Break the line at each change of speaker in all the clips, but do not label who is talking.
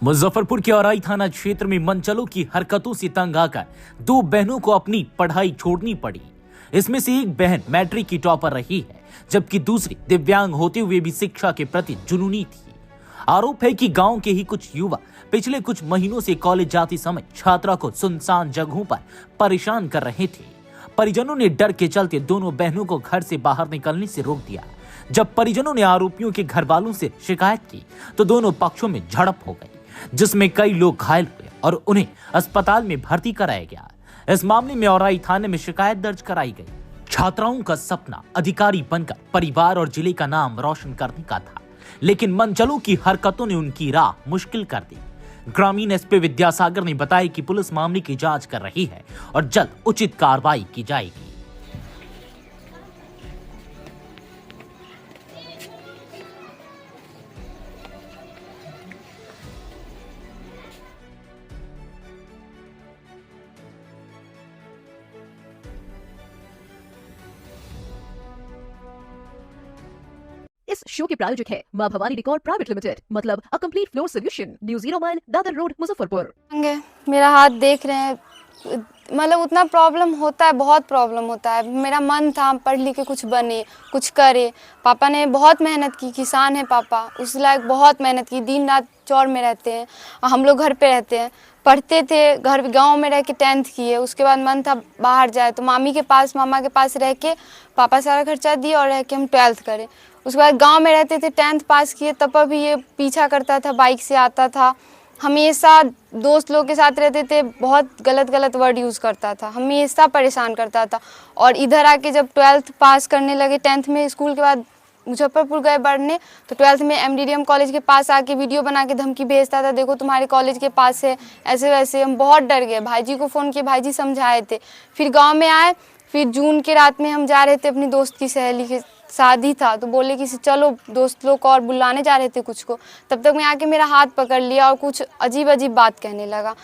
मुजफ्फरपुर के औराई थाना क्षेत्र में मनचलों की हरकतों से तंग आकर दो बहनों को अपनी पढ़ाई छोड़नी पड़ी। इसमें से एक बहन मैट्रिक की टॉपर रही है, जबकि दूसरी दिव्यांग होते हुए भी शिक्षा के प्रति जुनूनी थी। आरोप है कि गांव के ही कुछ युवा पिछले कुछ महीनों से कॉलेज जाते समय छात्रा को सुनसान जगहों पर परेशान कर रहे थे। परिजनों ने डर के चलते दोनों बहनों को घर से बाहर निकलने से रोक दिया। जब परिजनों ने आरोपियों के घर वालों से शिकायत की तो दोनों पक्षों में झड़प हो गई, जिसमें कई लोग घायल हुए और उन्हें अस्पताल में भर्ती कराया गया। इस मामले में औराई थाने में शिकायत दर्ज कराई गई। छात्राओं का सपना अधिकारी बनकर परिवार और जिले का नाम रोशन करने का था, लेकिन मनचलों की हरकतों ने उनकी राह मुश्किल कर दी। ग्रामीण एसपी विद्यासागर ने बताया कि पुलिस मामले की जांच कर रही है और जल्द उचित कार्रवाई की जाएगी।
इस शो के प्रायोजक है मां भवानी डेकोर प्राइवेट लिमिटेड, मतलब a complete floor solution, new 0 mile Dadar road Muzaffarpur.
मेरा हाथ देख रहे हैं, मतलब उतना प्रॉब्लम होता है, बहुत प्रॉब्लम होता है। मेरा मन था पढ़ लिख के कुछ बने, कुछ करे। पापा ने बहुत मेहनत की, किसान है पापा, उस लायक बहुत मेहनत की। दिन रात चौर में रहते हैं, हम लोग घर पे रहते हैं। पढ़ते थे, घर गांव में रह के 10th किए। उसके बाद मन था बाहर जाए, तो मामा के पास रह के पापा सारा खर्चा दिए और रह के हम 12th करें। उसके बाद गांव में रहते थे, 10th पास किए। तब भी ये पीछा करता था, बाइक से आता था, हमेशा दोस्त लोग के साथ रहते थे, बहुत गलत वर्ड यूज़ करता था, हमेशा परेशान करता था। और इधर आके जब 12th पास करने लगे, 10th में स्कूल के बाद मुजफ्फरपुर गए पढ़ने, तो 12th में MDDM कॉलेज के पास आके वीडियो बना के धमकी भेजता था, देखो तुम्हारे कॉलेज के पास है, ऐसे वैसे। हम बहुत डर गए, भाईजी को फ़ोन किए, भाईजी समझाए थे। फिर गाँव में आए, फिर जून के रात में हम जा रहे थे, अपनी दोस्त की सहेली के शादी था, तो बोले कि चलो दोस्त लोग को और बुलाने जा रहे थे कुछ को। तब तक मैं आके मेरा हाथ पकड़ लिया और कुछ अजीब बात कहने लगा।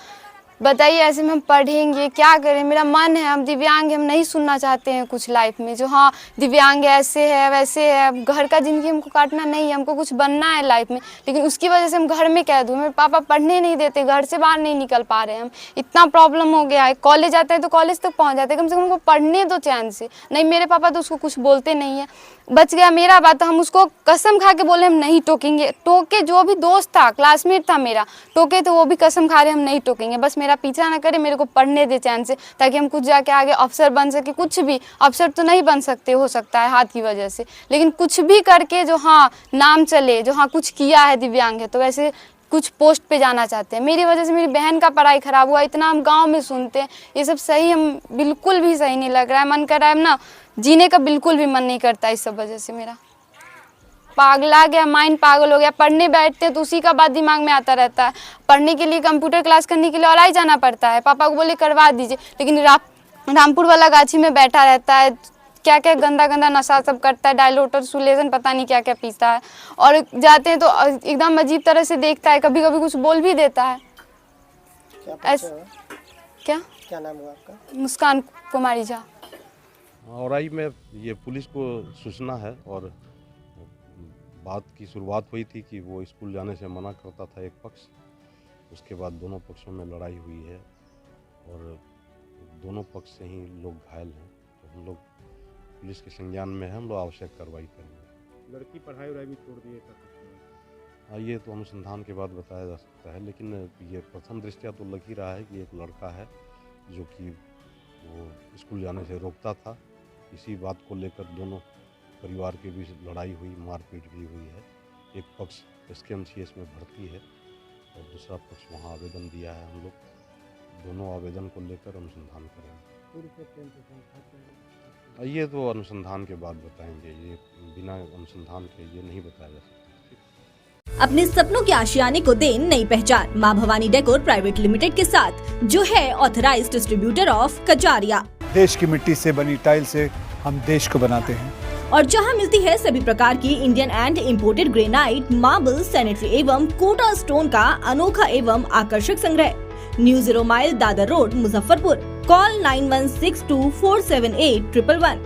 बताइए ऐसे में हम पढ़ेंगे, क्या करें? मेरा मन है, हम दिव्यांग हैं, हम नहीं सुनना चाहते हैं कुछ लाइफ में जो हाँ दिव्यांग है, ऐसे है वैसे है। घर का ज़िंदगी हमको काटना नहीं है, हमको कुछ बनना है लाइफ में। लेकिन उसकी वजह से हम घर में कह दूँ, मेरे पापा पढ़ने नहीं देते, घर से बाहर नहीं निकल पा रहे हैं हम। इतना प्रॉब्लम हो गया है। कॉलेज आता है तो कॉलेज तक पहुँच जाते हैं, कम से कम हमको पढ़ने दो चैन से। नहीं, मेरे पापा तो उसको कुछ बोलते नहीं है। बच गया मेरा बात, हम उसको कसम खा के बोले हम नहीं टोकेंगे। टोके जो भी दोस्त था, क्लासमेट था मेरा, टोके तो वो भी कसम खा रहे हम नहीं टोकेंगे, बस मेरा पीछा ना करे, मेरे को पढ़ने दे चैन से, ताकि हम कुछ जाके आगे अफसर बन सके। कुछ भी अफसर तो नहीं बन सकते, हो सकता है हाथ की वजह से, लेकिन कुछ भी करके जो हाँ नाम चले, जो हाँ कुछ किया है, दिव्यांग है, तो वैसे कुछ पोस्ट पे जाना चाहते हैं। मेरी वजह से मेरी बहन का पढ़ाई खराब हुआ, इतना हम गांव में सुनते हैं। ये सब सही, हम बिल्कुल भी सही नहीं लग रहा है। मन कर रहा है ना, जीने का बिल्कुल भी मन नहीं करता इस सब वजह से। मेरा पागला गया, माइंड पागल हो गया। पढ़ने बैठते हैं तो उसी का बात दिमाग में आता रहता है। पढ़ने के लिए, कंप्यूटर क्लास करने के लिए औराई जाना पड़ता है। पापा को बोले करवा दीजिए, लेकिन रामपुर वाला गाछी में बैठा रहता है, क्या क्या गंदा नशा सब करता है, डायलोटर सुलेजन पता नहीं क्या क्या पीता है। और जाते हैं तो एकदम अजीब तरह से देखता है, कभी कभी कुछ बोल भी देता है। क्या
नाम हुआ आपका?
मुस्कान कुमारी झा।
औराई में ये पुलिस को सूचना है और बात की शुरुआत हुई थी कि वो स्कूल जाने से मना करता था एक पक्ष। उसके बाद दोनों पक्षों में लड़ाई हुई है और दोनों पक्ष से ही लोग घायल हैं। तो हम लोग पुलिस के संज्ञान में है, हम लोग आवश्यक कार्रवाई करेंगे।
लड़की पढ़ाई वढ़ाई भी छोड़ दी है?
हाँ, ये तो अनुसंधान के बाद बताया जा सकता है, लेकिन ये प्रथम दृष्टया तो लग ही रहा है कि एक लड़का है जो कि वो स्कूल जाने से रोकता था। इसी बात को लेकर दोनों परिवार के बीच लड़ाई हुई, मारपीट भी हुई है। एक पक्ष SKMCH में भर्ती है और दूसरा पक्ष वहाँ आवेदन दिया है। हम लोग दोनों आवेदन को लेकर अनुसंधान करेंगे। ये तो अनुसंधान के बाद बताएंगे, ये बिना अनुसंधान के ये नहीं बताया जा सकता।
अपने सपनों के आशियाने को दे नई पहचान मां भवानी डेकोर प्राइवेट लिमिटेड के साथ, जो है ऑथराइज्ड डिस्ट्रीब्यूटर ऑफ कजारिया।
देश की मिट्टी से बनी टाइल से हम देश को बनाते हैं,
और जहां मिलती है सभी प्रकार की Indian and imported granite, marble, sanitary एवं कोटा स्टोन का अनोखा एवं आकर्षक संग्रह। New 0 mile Dadar road Muzaffarpur. Call 9162478111।